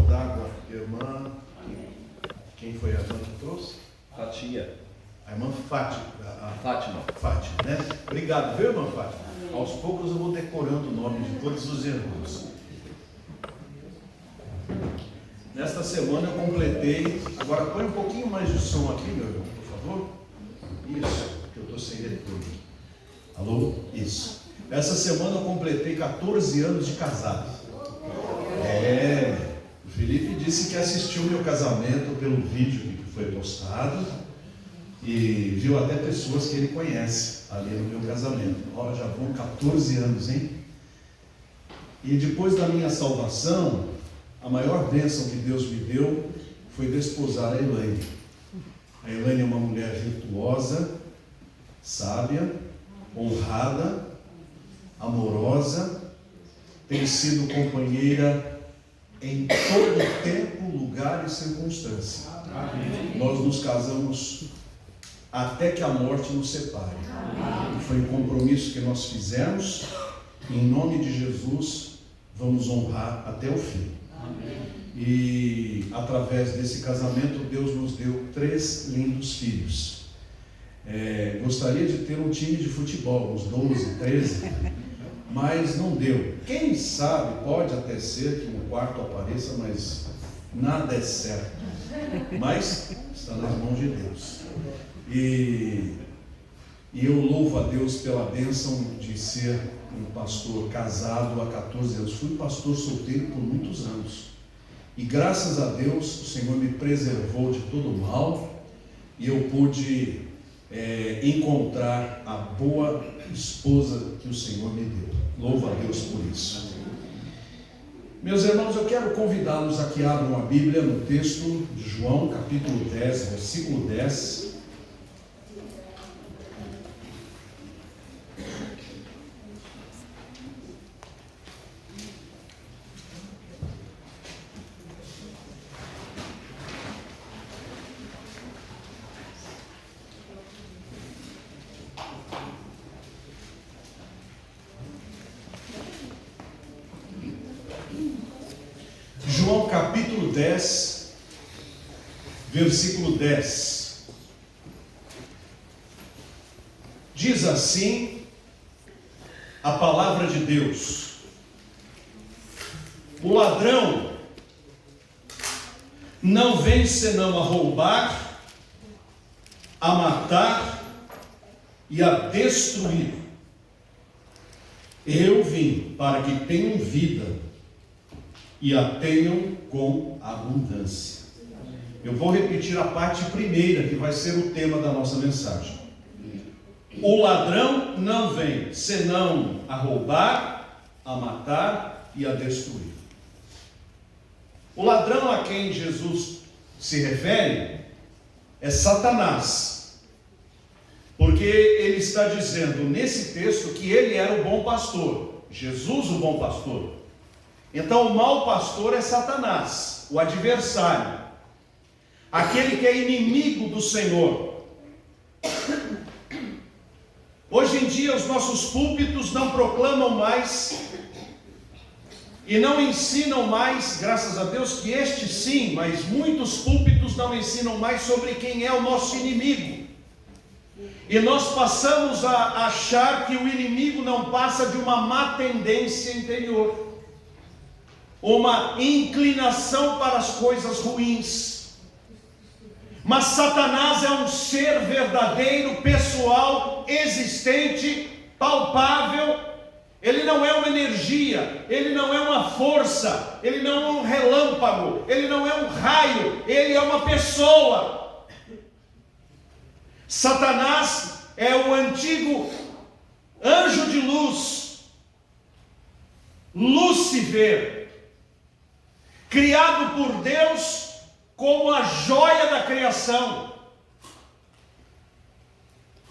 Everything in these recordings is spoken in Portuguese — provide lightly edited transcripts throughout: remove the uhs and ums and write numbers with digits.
copo d'água, irmã. Quem foi a irmã que trouxe? Fatia. A irmã Fátima. Fátima. Fátima, né? Obrigado, viu, irmã Fátima? Aos poucos eu vou decorando o nome de todos os irmãos. Nesta semana eu completei. Agora põe um pouquinho mais de som aqui, meu irmão, por favor. Isso, que eu estou sem retorno. Alô? Isso. Essa semana eu completei 14 anos de casado. O Felipe disse que assistiu meu casamento pelo vídeo que foi postado e viu até pessoas que ele conhece ali no meu casamento. Olha, já vão 14 anos, hein? E depois da minha salvação, a maior bênção que Deus me deu foi desposar a Elaine. A Elaine é uma mulher virtuosa, sábia, honrada, amorosa, tem sido companheira em todo tempo, lugar e circunstância. Amém. Nós nos casamos até que a morte nos separe. Amém. Foi um compromisso que nós fizemos. Em nome de Jesus, vamos honrar até o fim. Amém. E através desse casamento, Deus nos deu 3 lindos filhos. Gostaria de ter um time de futebol, uns 12, 13, mas não deu. Quem sabe, pode até ser que um quarto apareça, mas nada é certo. Mas está nas mãos de Deus. E eu louvo a Deus pela bênção de ser um pastor casado há 14 anos. Fui pastor solteiro por muitos anos. E graças a Deus o Senhor me preservou de todo o mal e eu pude encontrar a boa esposa que o Senhor me deu. Louvo a Deus por isso. Meus irmãos, eu quero convidá-los a que abram a Bíblia no texto de João, capítulo 10, versículo 10. João capítulo 10, versículo 10, diz assim a palavra de Deus: o ladrão não vem senão a roubar, a matar e a destruir. Eu vim para que tenham vida e a tenham com abundância. Eu vou repetir a parte primeira, que vai ser o tema da nossa mensagem. O ladrão não vem senão a roubar, a matar e a destruir. O ladrão a quem Jesus se refere é Satanás, porque ele está dizendo nesse texto que ele era o bom pastor, Jesus o bom pastor. Então o mau pastor é Satanás, o adversário, aquele que é inimigo do Senhor. Hoje em dia os nossos púlpitos não proclamam mais e não ensinam mais, graças a Deus que este sim, mas muitos púlpitos não ensinam mais sobre quem é o nosso inimigo. E nós passamos a achar que o inimigo não passa de uma má tendência interior, uma inclinação para as coisas ruins. Mas Satanás é um ser verdadeiro, pessoal, existente, palpável. Ele não é uma energia, ele não é uma força, ele não é um relâmpago, ele não é um raio, ele é uma pessoa. Satanás é o antigo anjo de luz, Lúcifer, criado por Deus como a joia da criação.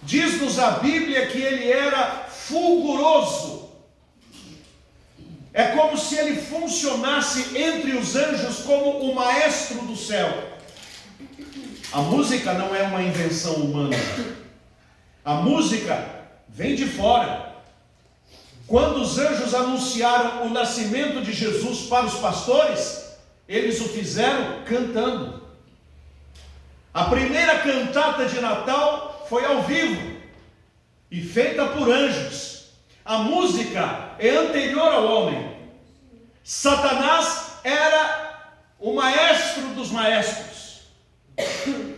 Diz-nos a Bíblia que ele era fulguroso. É como se ele funcionasse entre os anjos como o maestro do céu. A música não é uma invenção humana. A música vem de fora. Quando os anjos anunciaram o nascimento de Jesus para os pastores, eles o fizeram cantando. A primeira cantata de Natal foi ao vivo e feita por anjos. A música é anterior ao homem. Satanás era o maestro dos maestros.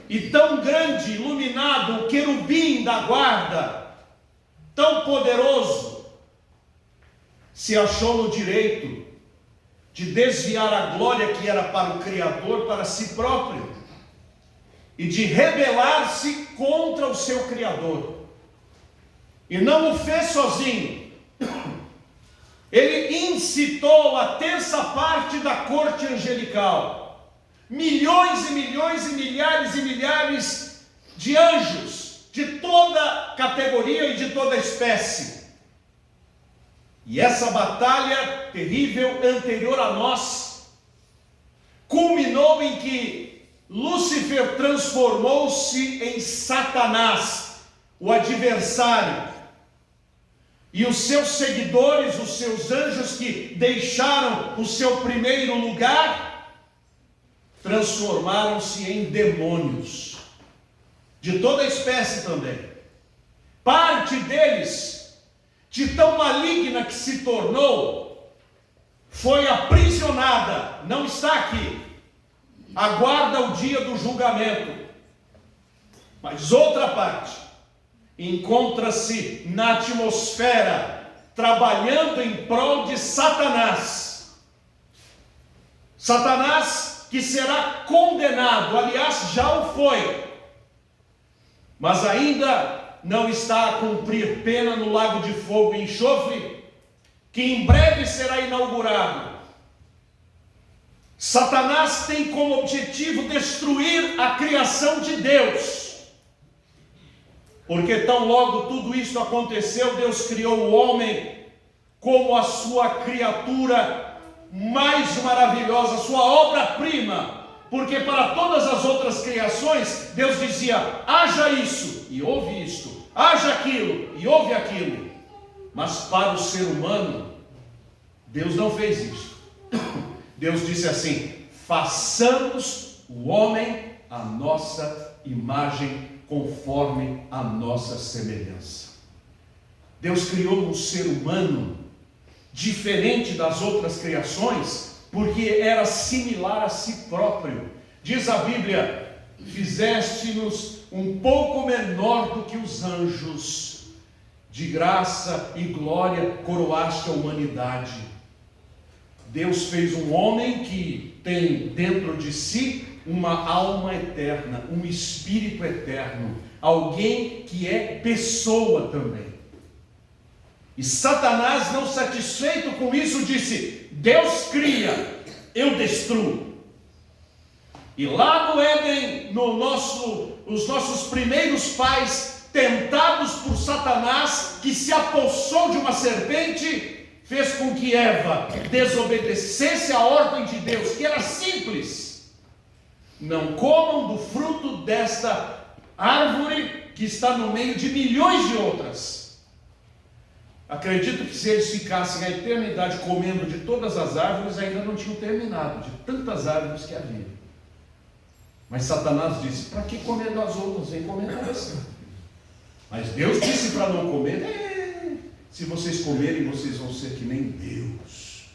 E tão grande, iluminado, o querubim da guarda, tão poderoso, se achou no direito de desviar a glória que era para o Criador para si próprio e de rebelar-se contra o seu Criador. E não o fez sozinho. Ele incitou a terça parte da corte angelical, milhões e milhões e milhares de anjos, de toda categoria e de toda espécie. E essa batalha terrível anterior a nós culminou em que Lúcifer transformou-se em Satanás, o adversário, e os seus seguidores, os seus anjos que deixaram o seu primeiro lugar, transformaram-se em demônios, de toda espécie também. Parte deles, de tão maligna que se tornou, foi aprisionada, não está aqui, aguarda o dia do julgamento. Mas outra parte encontra-se na atmosfera, trabalhando em prol de Satanás. Satanás que será condenado, aliás, já o foi, mas ainda não está a cumprir pena no lago de fogo e enxofre, que em breve será inaugurado. Satanás tem como objetivo destruir a criação de Deus. Porque tão logo tudo isso aconteceu, Deus criou o homem como a sua criatura mais maravilhosa, sua obra-prima. Porque para todas as outras criações, Deus dizia: haja isso, e houve isto, haja aquilo, e houve aquilo. Mas para o ser humano, Deus não fez isso. Deus disse assim: façamos o homem à nossa imagem, conforme a nossa semelhança. Deus criou um ser humano diferente das outras criações, porque era similar a si próprio. Diz a Bíblia: fizeste-nos um pouco menor do que os anjos, de graça e glória coroaste a humanidade. Deus fez um homem que tem dentro de si uma alma eterna, um espírito eterno, alguém que é pessoa também. E Satanás, não satisfeito com isso, disse: Deus cria, eu destruo. E lá no Éden, os nossos primeiros pais, tentados por Satanás, que se apossou de uma serpente, fez com que Eva desobedecesse a ordem de Deus, que era simples: não comam do fruto desta árvore que está no meio de milhões de outras. Acredito que se eles ficassem a eternidade comendo de todas as árvores, ainda não tinham terminado, de tantas árvores que havia. Mas Satanás disse: para que comer das outras? Vem comer dessa. Mas Deus disse para não comer. Se vocês comerem, vocês vão ser que nem Deus.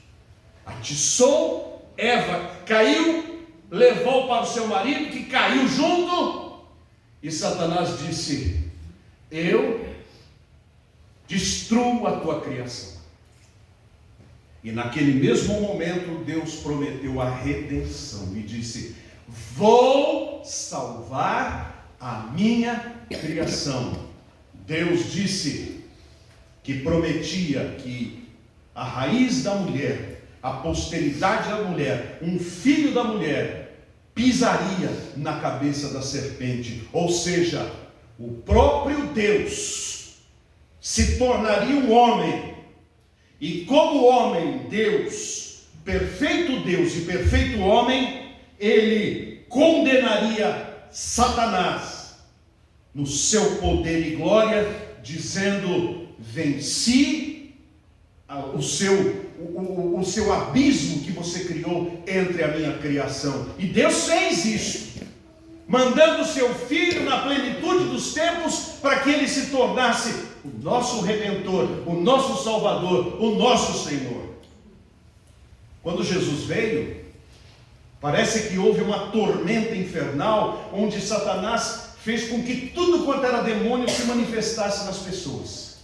Atiçou, Eva caiu, levou para o seu marido, que caiu junto, e Satanás disse: eu destruo a tua criação. E naquele mesmo momento Deus prometeu a redenção e disse: vou salvar a minha criação. Deus disse que prometia que a raiz da mulher, a posteridade da mulher, um filho da mulher, pisaria na cabeça da serpente. Ou seja, o próprio Deus se tornaria um homem, e como homem, Deus, perfeito Deus e perfeito homem, ele condenaria Satanás no seu poder e glória, dizendo: venci o seu abismo que você criou entre a minha criação. E Deus fez isso, mandando o seu Filho na plenitude dos tempos, para que ele se tornasse o nosso Redentor, o nosso Salvador, o nosso Senhor. Quando Jesus veio, parece que houve uma tormenta infernal, onde Satanás fez com que tudo quanto era demônio se manifestasse nas pessoas.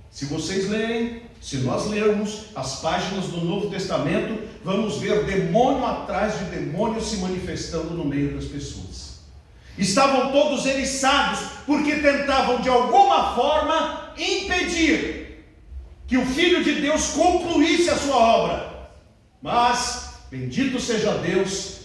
Se vocês lerem, se nós lermos as páginas do Novo Testamento, vamos ver demônio atrás de demônio se manifestando no meio das pessoas. Estavam todos eriçados, porque tentavam de alguma forma impedir que o Filho de Deus concluísse a sua obra. Mas, bendito seja Deus,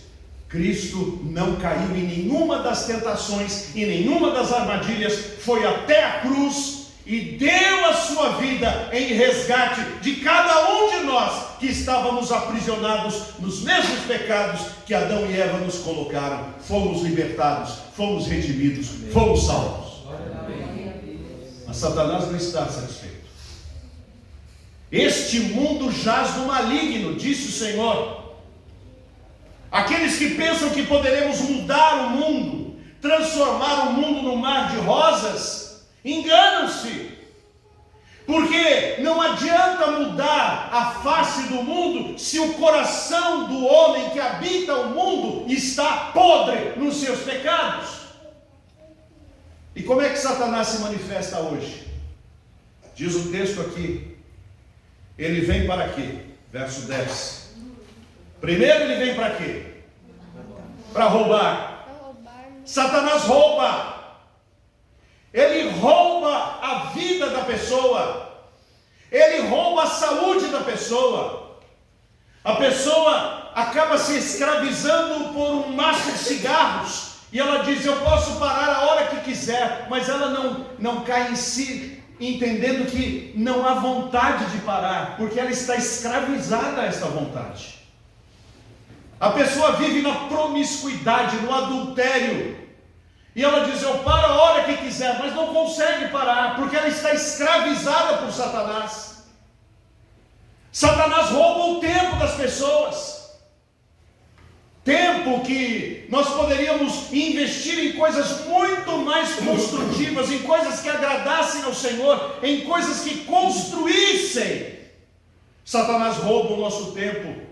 Cristo não caiu em nenhuma das tentações, em nenhuma das armadilhas, foi até a cruz e deu a sua vida em resgate de cada um de nós que estávamos aprisionados nos mesmos pecados que Adão e Eva nos colocaram. Fomos libertados, fomos redimidos, fomos salvos. Mas Satanás não está satisfeito. Este mundo jaz no maligno, disse o Senhor. Aqueles que pensam que poderemos mudar o mundo, transformar o mundo num mar de rosas, enganam-se. Porque não adianta mudar a face do mundo se o coração do homem que habita o mundo está podre nos seus pecados. E como é que Satanás se manifesta hoje? Diz o texto aqui, ele vem para quê? Verso 10. Primeiro ele vem para quê? Para roubar. Satanás rouba. Ele rouba a vida da pessoa. Ele rouba a saúde da pessoa. A pessoa acaba se escravizando por um maço de cigarros. E ela diz, eu posso parar a hora que quiser. Mas ela não cai em si, entendendo que não há vontade de parar, porque ela está escravizada a esta vontade. A pessoa vive na promiscuidade, no adultério. E ela diz, eu paro a hora que quiser, mas não consegue parar, porque ela está escravizada por Satanás. Satanás rouba o tempo das pessoas. Tempo que nós poderíamos investir em coisas muito mais construtivas, em coisas que agradassem ao Senhor, em coisas que construíssem. Satanás rouba o nosso tempo.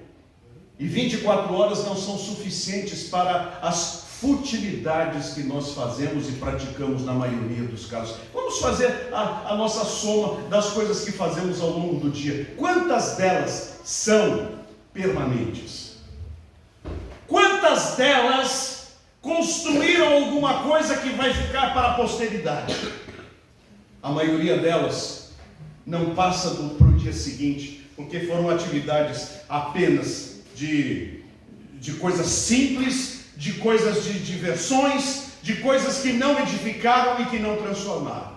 E 24 horas não são suficientes para as futilidades que nós fazemos e praticamos na maioria dos casos. Vamos fazer a nossa soma das coisas que fazemos ao longo do dia. Quantas delas são permanentes? Quantas delas construíram alguma coisa que vai ficar para a posteridade? A maioria delas não passa para o dia seguinte, porque foram atividades apenas de coisas simples, de coisas de diversões, de coisas que não edificaram e que não transformaram.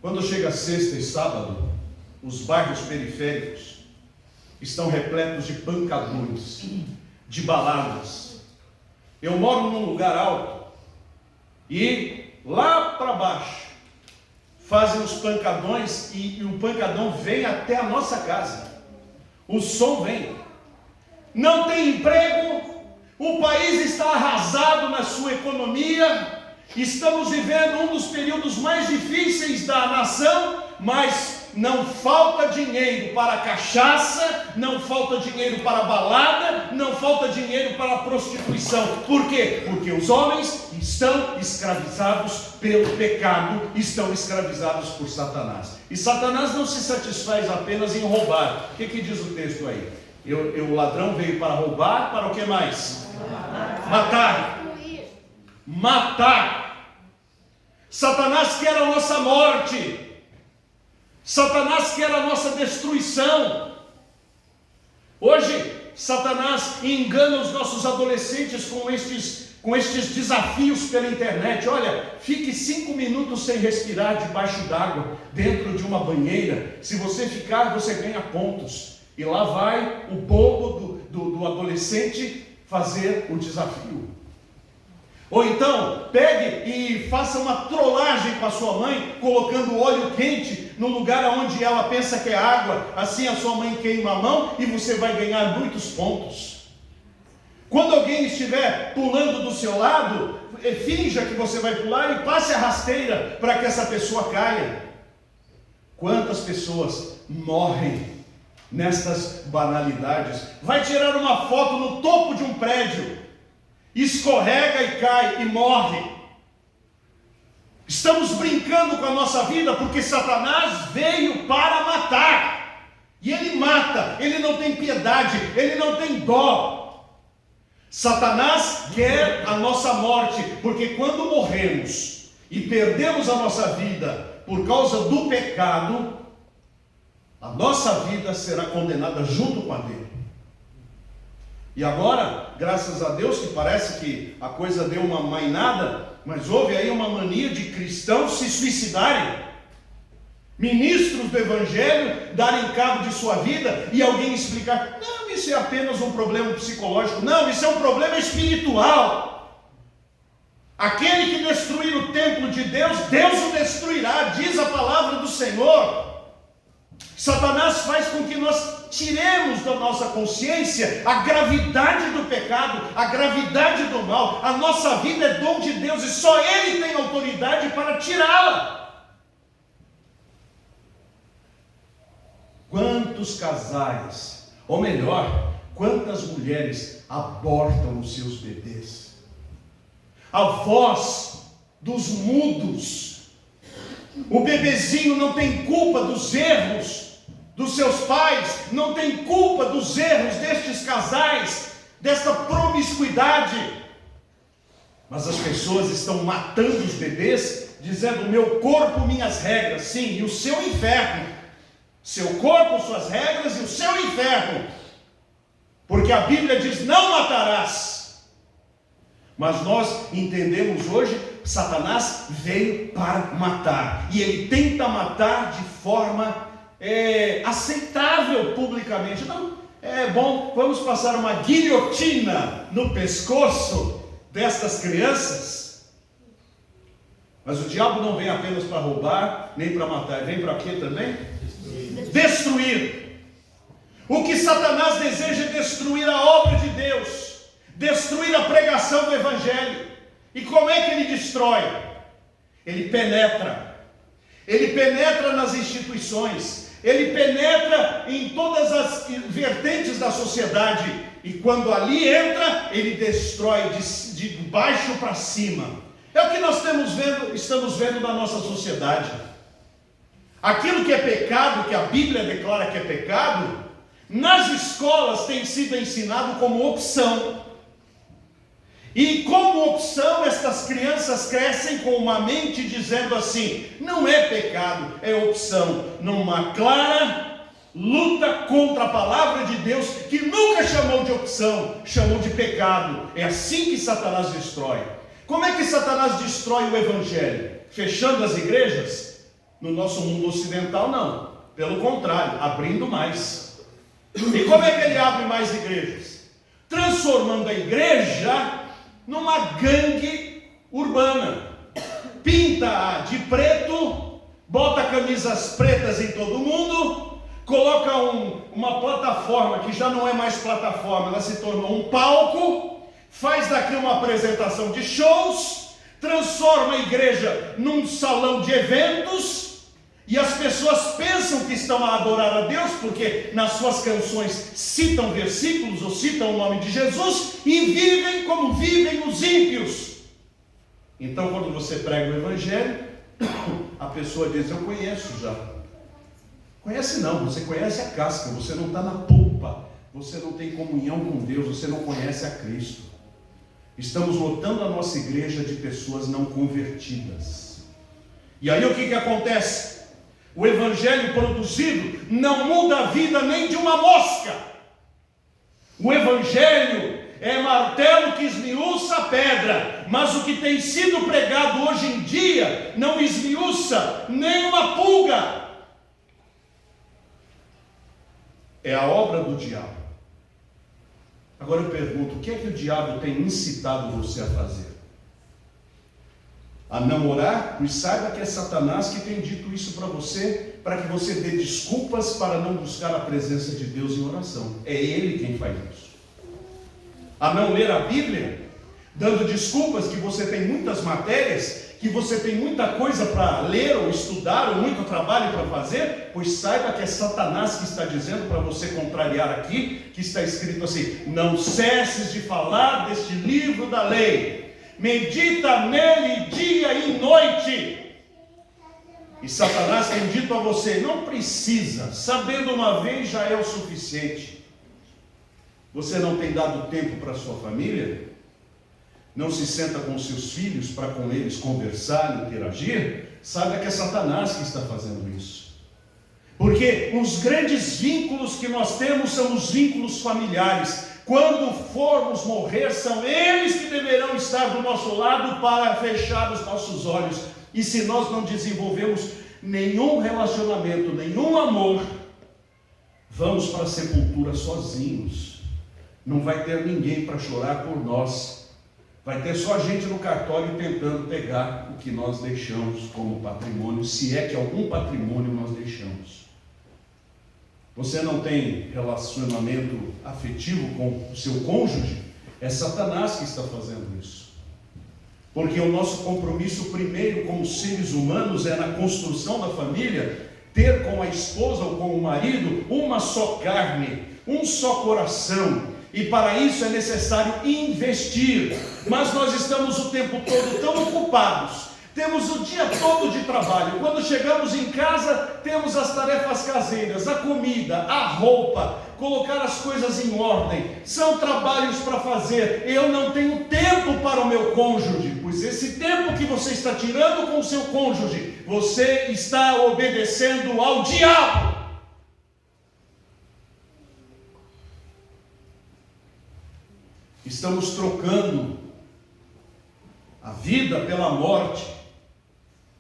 Quando chega sexta e sábado, os bairros periféricos estão repletos de pancadões, de baladas. Eu moro num lugar alto e lá para baixo fazem os pancadões e o pancadão vem até a nossa casa. O som vem. Não tem emprego, o país está arrasado na sua economia, estamos vivendo um dos períodos mais difíceis da nação, mas não falta dinheiro para cachaça, não falta dinheiro para balada, não falta dinheiro para prostituição. Por quê? Porque os homens estão escravizados pelo pecado, estão escravizados por Satanás. E Satanás não se satisfaz apenas em roubar. O que diz o texto aí? O ladrão veio para roubar, para o que mais? Matar. Satanás quer a nossa morte. Satanás quer a nossa destruição. Hoje, Satanás engana os nossos adolescentes com estes desafios pela internet. Olha, fique 5 minutos sem respirar debaixo d'água, dentro de uma banheira. Se você ficar, você ganha pontos. E lá vai o bobo do adolescente fazer o desafio. Ou então, pegue e faça uma trollagem com a sua mãe, colocando óleo quente no lugar onde ela pensa que é água. Assim a sua mãe queima a mão e você vai ganhar muitos pontos. Quando alguém estiver pulando do seu lado, finja que você vai pular e passe a rasteira para que essa pessoa caia. Quantas pessoas morrem nestas banalidades? Vai tirar uma foto no topo de um prédio, escorrega e cai e morre. Estamos brincando com a nossa vida porque Satanás veio para matar. E ele mata, ele não tem piedade, ele não tem dó. Satanás quer a nossa morte, porque quando morremos e perdemos a nossa vida por causa do pecado, a nossa vida será condenada junto com a dele. E agora, graças a Deus, que parece que a coisa deu uma mainada, mas houve aí uma mania de cristãos se suicidarem. Ministros do Evangelho darem cabo de sua vida e alguém explicar: não, isso é apenas um problema psicológico. Não, isso é um problema espiritual. Aquele que destruir o templo de Deus, Deus o destruirá, diz a palavra do Senhor. Satanás faz com que nós tiremos da nossa consciência a gravidade do pecado, a gravidade do mal. A nossa vida é dom de Deus e só Ele tem autoridade para tirá-la. Quantos casais, ou melhor, quantas mulheres abortam os seus bebês? A voz dos mudos. O bebezinho não tem culpa dos erros dos seus pais, não tem culpa dos erros destes casais, desta promiscuidade. Mas as pessoas estão matando os bebês, dizendo: meu corpo, minhas regras. Sim, e o seu inferno. Seu corpo, suas regras e o seu inferno. Porque a Bíblia diz: não matarás. Mas nós entendemos hoje, Satanás veio para matar. E ele tenta matar de forma aceitável publicamente. Não, é bom, vamos passar uma guilhotina no pescoço destas crianças. Mas o diabo não vem apenas para roubar, nem para matar. Vem para quê também? Destruir. O que Satanás deseja é destruir a obra de Deus, destruir a pregação do Evangelho. E como é que ele destrói? Ele penetra nas instituições, ele penetra em todas as vertentes da sociedade, e quando ali entra, ele destrói de baixo para cima. É o que nós estamos vendo na nossa sociedade. Aquilo que é pecado, que a Bíblia declara que é pecado, nas escolas tem sido ensinado como opção. E como opção, estas crianças crescem com uma mente dizendo assim: não é pecado, é opção. Numa clara luta contra a palavra de Deus, que nunca chamou de opção, chamou de pecado. É assim que Satanás destrói. Como é que Satanás destrói o Evangelho? Fechando as igrejas? No nosso mundo ocidental, não. Pelo contrário, abrindo mais. E como é que ele abre mais igrejas? Transformando a igreja numa gangue urbana. Pinta-a de preto, bota camisas pretas em todo mundo, coloca uma plataforma que já não é mais plataforma, ela se tornou um palco, faz daqui uma apresentação de shows, transforma a igreja num salão de eventos. E as pessoas pensam que estão a adorar a Deus, porque nas suas canções citam versículos ou citam o nome de Jesus, e vivem como vivem os ímpios. Então, quando você prega o Evangelho, a pessoa diz: eu conheço já. Conhece não, você conhece a casca, você não está na polpa, você não tem comunhão com Deus, você não conhece a Cristo. Estamos lotando a nossa igreja de pessoas não convertidas. E aí o que acontece? O Evangelho produzido não muda a vida nem de uma mosca. O Evangelho é martelo que esmiuça a pedra, mas o que tem sido pregado hoje em dia não esmiuça nem uma pulga. É a obra do diabo. Agora eu pergunto: o que é que o diabo tem incitado você a fazer? a namorar, pois saiba que é Satanás que tem dito isso para você, para que você dê desculpas para não buscar a presença de Deus em oração. É ele quem faz isso. A não ler a Bíblia, dando desculpas que você tem muitas matérias, que você tem muita coisa para ler ou estudar, ou muito trabalho para fazer, pois saiba que é Satanás que está dizendo para você contrariar aqui, que está escrito assim: não cesses de falar deste livro da lei, medita nele dia e noite. E Satanás tem dito a você: não precisa, sabendo uma vez já é o suficiente. Você não tem dado tempo para a sua família? Não se senta com seus filhos para com eles conversar, interagir? Saiba que é Satanás que está fazendo isso. Porque os grandes vínculos que nós temos são os vínculos familiares. Quando formos morrer, são eles que deverão estar do nosso lado para fechar os nossos olhos. E se nós não desenvolvemos nenhum relacionamento, nenhum amor, vamos para a sepultura sozinhos. Não vai ter ninguém para chorar por nós. Vai ter só a gente no cartório tentando pegar o que nós deixamos como patrimônio, se é que algum patrimônio nós deixamos. Você não tem relacionamento afetivo com o seu cônjuge? É Satanás que está fazendo isso. Porque o nosso compromisso primeiro como seres humanos é na construção da família, ter com a esposa ou com o marido uma só carne, um só coração. E para isso é necessário investir. Mas nós estamos o tempo todo tão ocupados, temos o dia todo de trabalho. Quando chegamos em casa, temos as tarefas caseiras, a comida, a roupa, colocar as coisas em ordem. São trabalhos para fazer. Eu não tenho tempo para o meu cônjuge, pois esse tempo que você está tirando com o seu cônjuge, você está obedecendo ao diabo. Estamos trocando a vida pela morte.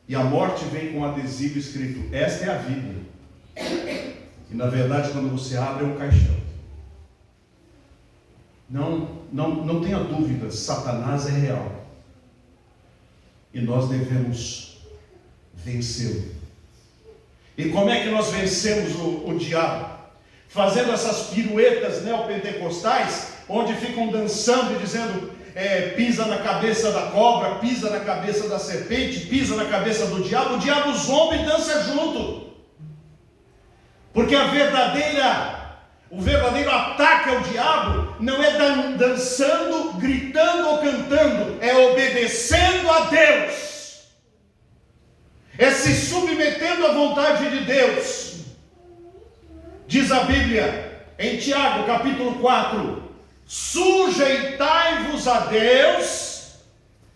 E a morte vem com um adesivo escrito: esta é a vida. E na verdade, quando você abre, é um caixão. Não tenha dúvida, Satanás é real. E nós devemos vencê-lo. E como é que nós vencemos o diabo? Fazendo essas piruetas neopentecostais, onde ficam dançando e dizendo: pisa na cabeça da cobra, pisa na cabeça da serpente, pisa na cabeça do diabo. O diabo zomba e dança junto. Porque o verdadeiro ataque ao diabo não é dançando, gritando ou cantando, é obedecendo a Deus, é se submetendo à vontade de Deus. Diz a Bíblia em Tiago capítulo 4: sujeitai-vos a Deus,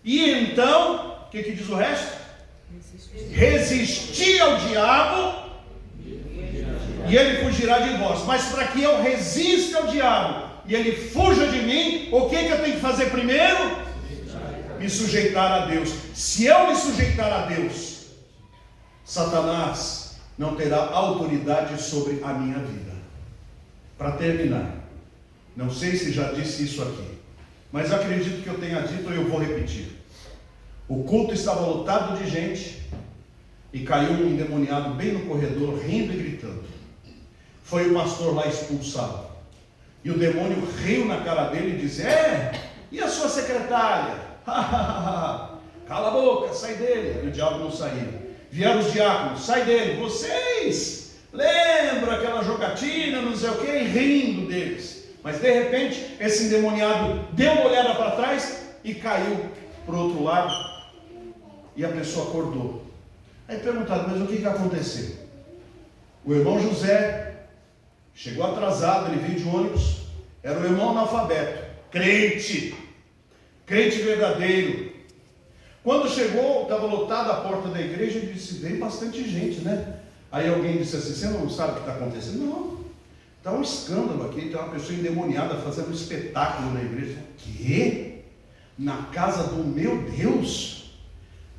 e então, o que diz o resto? Resisti ao diabo, e ele fugirá de vós. Mas para que eu resista ao diabo e ele fuja de mim, o que eu tenho que fazer primeiro? Me sujeitar a Deus. Se eu me sujeitar a Deus, Satanás não terá autoridade sobre a minha vida. Para terminar, não sei se já disse isso aqui, mas acredito que eu tenha dito e eu vou repetir. O culto estava lotado de gente e caiu um endemoniado bem no corredor, rindo e gritando. Foi o pastor lá expulsado. E o demônio riu na cara dele e disse: e a sua secretária? Cala a boca, sai dele. E o diabo não saía. Vieram os diáconos: sai dele. Vocês lembram aquela jogatina, não sei o que, rindo deles. Mas de repente, esse endemoniado deu uma olhada para trás e caiu para o outro lado. E a pessoa acordou. Aí perguntaram: mas o que aconteceu? O irmão José chegou atrasado, ele veio de ônibus. Era o irmão analfabeto, crente verdadeiro. Quando chegou, estava lotada a porta da igreja e disse: veio bastante gente, né? Aí alguém disse assim: você não sabe o que está acontecendo? Não, está um escândalo aqui, tem uma pessoa endemoniada fazendo um espetáculo na igreja. O quê? Na casa do meu Deus?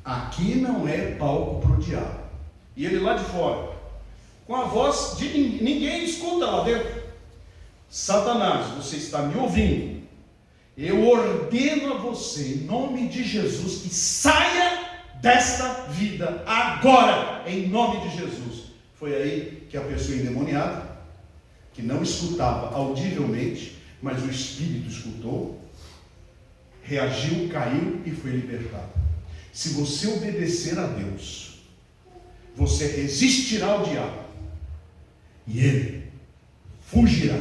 Aqui não é palco para o diabo. E ele lá de fora, com a voz de ninguém escuta lá dentro: Satanás, você está me ouvindo? Eu ordeno a você, em nome de Jesus, que saia desta vida, agora, em nome de Jesus. Foi aí que a pessoa endemoniada, que não escutava audivelmente, mas o Espírito escutou, reagiu, caiu e foi libertado. Se você obedecer a Deus, você resistirá ao diabo e ele fugirá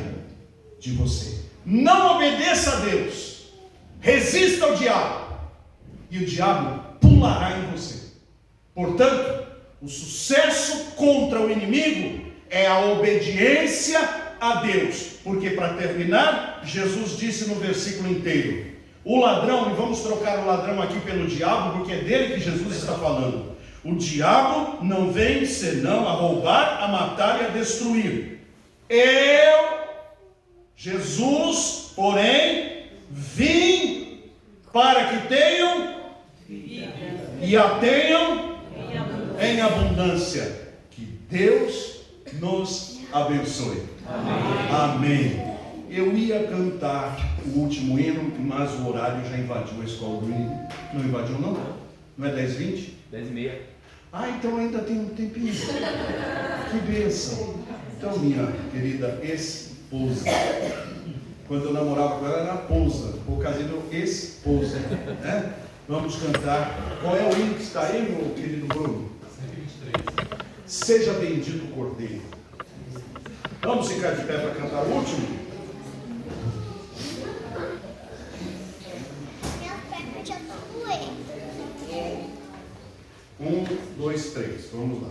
de você. Não obedeça a Deus, resista ao diabo e o diabo pulará em você. Portanto, o sucesso contra o inimigo é a obediência a Deus. Porque, para terminar, Jesus disse no versículo inteiro: o ladrão, e vamos trocar o ladrão aqui pelo diabo, porque é dele que Jesus está falando. O diabo não vem senão a roubar, a matar e a destruir. Jesus, porém, vim para que tenham e a tenham em abundância. Que Deus nos abençoe. Amém. Eu ia cantar o último hino, mas o horário já invadiu a escola do menino. Não invadiu não? Não é 10h20? 10h30. Ah, então ainda tem um tempinho. Que bênção. Então, minha querida esposa, quando eu namorava com ela era esposa, por causa do esposa, né? Vamos cantar. Qual é o hino que está aí, meu querido Bruno? 123. Seja bendito o Cordeiro. Vamos ficar de pé para cantar o último? Um, dois, três. Vamos lá.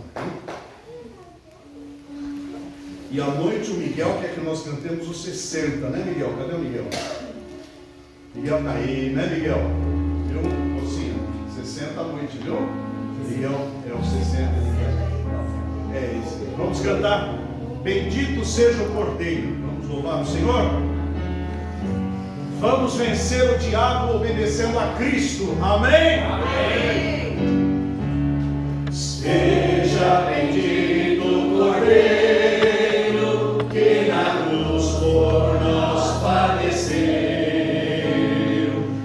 E à noite o Miguel quer que nós cantemos os 60, né, Miguel? Cadê o Miguel? Miguel tá aí, né, Miguel? Viu, mocinha? 60 à noite, viu? Miguel é o 60. É isso. Vamos cantar. Bendito seja o Cordeiro. Vamos louvar o Senhor. Vamos vencer o diabo obedecendo a Cristo. Amém? Amém. Seja bendito o Cordeiro que na cruz por nós padeceu.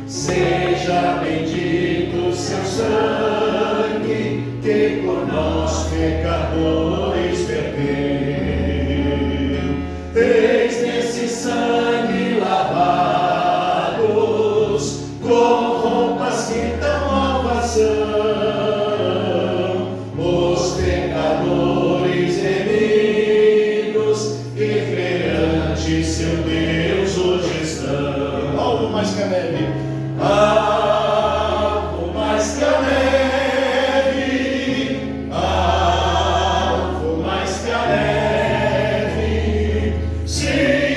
Seja bendito seu sangue que por nós pecadores verteu. Eis nesse sangue lavados com roupas que tão novas são. Seu Deus hoje estão. Algo mais que a neve. Algo mais que a neve. Algo mais que a neve. Sim,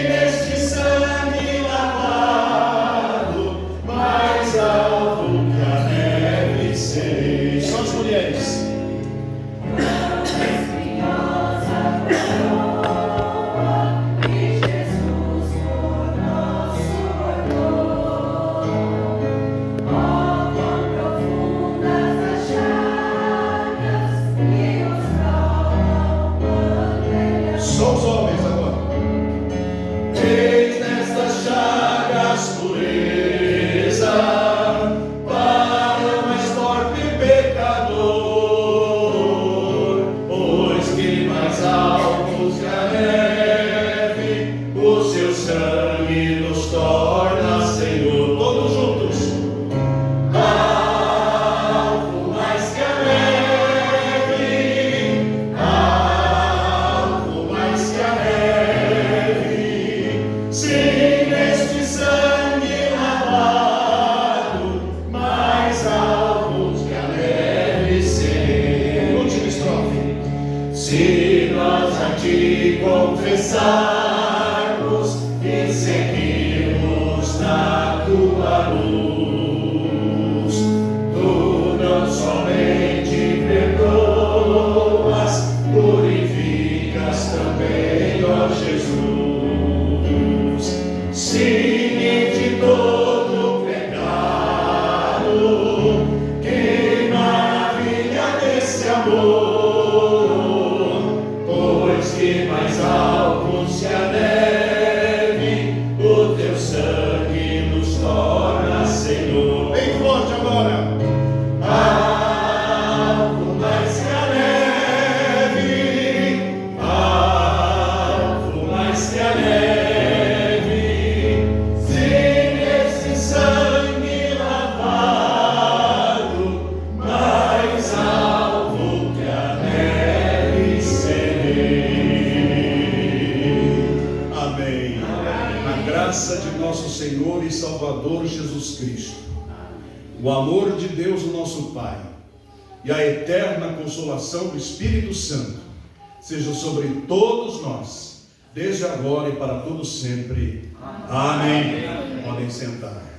neste sangue lavado, mais alvo que a neve sei. Só as mulheres. Se nós a ti confessarmos e seguirmos na tua luz, tu não somente perdoas, purificas também, ó Jesus. Sim, de todo pecado, que maravilha desse amor. Que mais alvos que a neve, o teu sangue nos torna, Senhor. Jesus Cristo, o amor de Deus, o nosso Pai, e a eterna consolação do Espírito Santo seja sobre todos nós, desde agora e para todo sempre. Amém. Podem sentar.